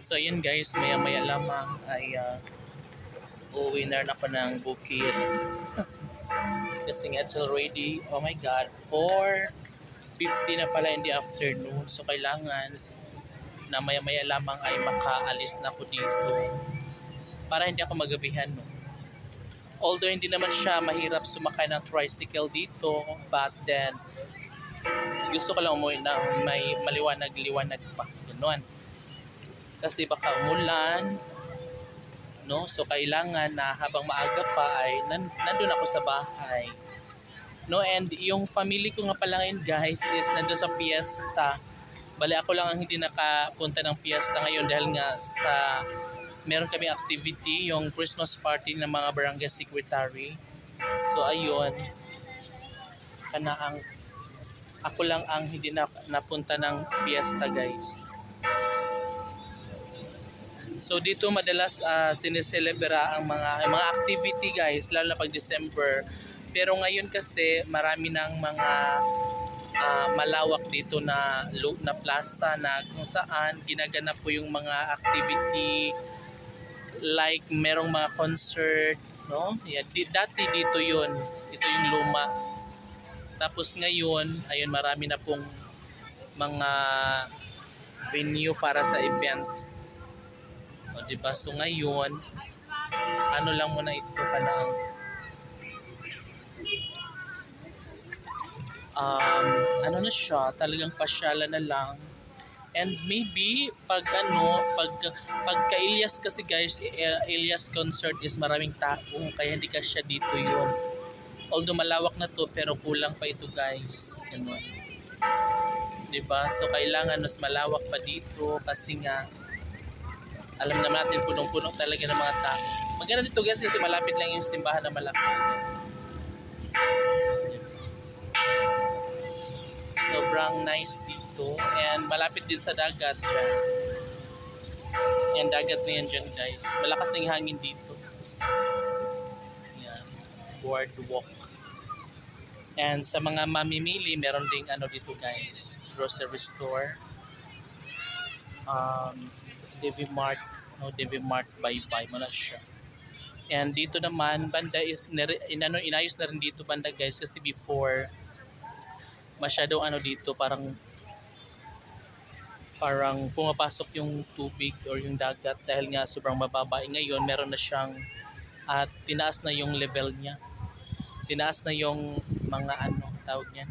So yun guys, maya maya lamang ay uuwi na rin ako ng bukid. Kasi nga it's already, oh my god, 4:50 na pala in the afternoon. So kailangan na maya maya lamang ay makaalis na ako dito para hindi ako magabihan, no? Although hindi naman siya mahirap sumakay ng tricycle dito, but then gusto ko lang umuwi na may maliwanag-liwanag pa. Ganun. Kasi baka umulan, no? So kailangan na habang maaga pa ay nandun ako sa bahay. No, and yung family ko nga pala ngayon guys is nandun sa fiesta. Bali ako lang ang hindi nakapunta ng fiesta ngayon dahil nga sa meron kami activity, yung Christmas party ng mga barangay secretary. So ayun, kana ang ako lang ang hindi napunta ng fiesta guys. So dito madalas sineselebra ang mga activity guys, lalo na pag December. Pero ngayon kasi marami ng mga malawak dito na plaza na kung saan ginaganap po yung mga activity, like merong mga concert, no? Yeah, dati dito yun. Ito yung luma. Tapos ngayon, ayun, marami na pong mga venue para sa event. O diba? So ngayon, ano lang muna ito kanang ano na siya, talagang pasyalan na lang. And maybe pagka Elias kasi guys, Elias concert is maraming tao kaya hindi ka siya dito yun. Although malawak na to pero kulang pa ito guys. Ganun. Diba? So kailangan mas malawak pa dito kasi nga alam naman natin punong-puno talaga ng mga tao. Maganda dito guys kasi malapit lang yung simbahan na malaki. Sobrang nice dito and malapit din sa dagat dyan. Yan, dagat na yan dyan guys. Malakas na yung hangin dito. Yan, boardwalk. And sa mga mamimili, meron ding ano dito guys, grocery store. Devi Mart, no, Devi Mart bye-bye mo na siya. And dito naman, banda is inayos na rin dito banda guys kasi before masyadong ano dito parang pumapasok yung tubig or yung dagat dahil nga sobrang mababa. Ngayon meron na siyang tinaas na yung level niya. Tinaas na yung mga ano tawag niyan.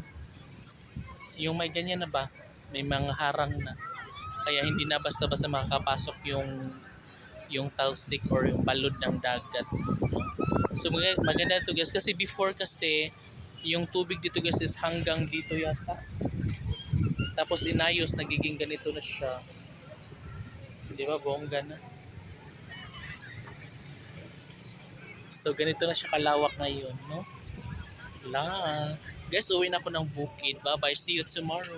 Yung may ganyan na ba? May mga harang na. Kaya hindi na basta-basta makakapasok yung talsik or yung balod ng dagat. So maganda to guys kasi before kasi yung tubig dito guys is hanggang dito yata. Tapos inayos, nagiging ganito na siya. Di ba, bongga na. So ganito na siya kalawak ngayon, no? Guys, uwi na ako ng bukid. Bye bye, see you tomorrow.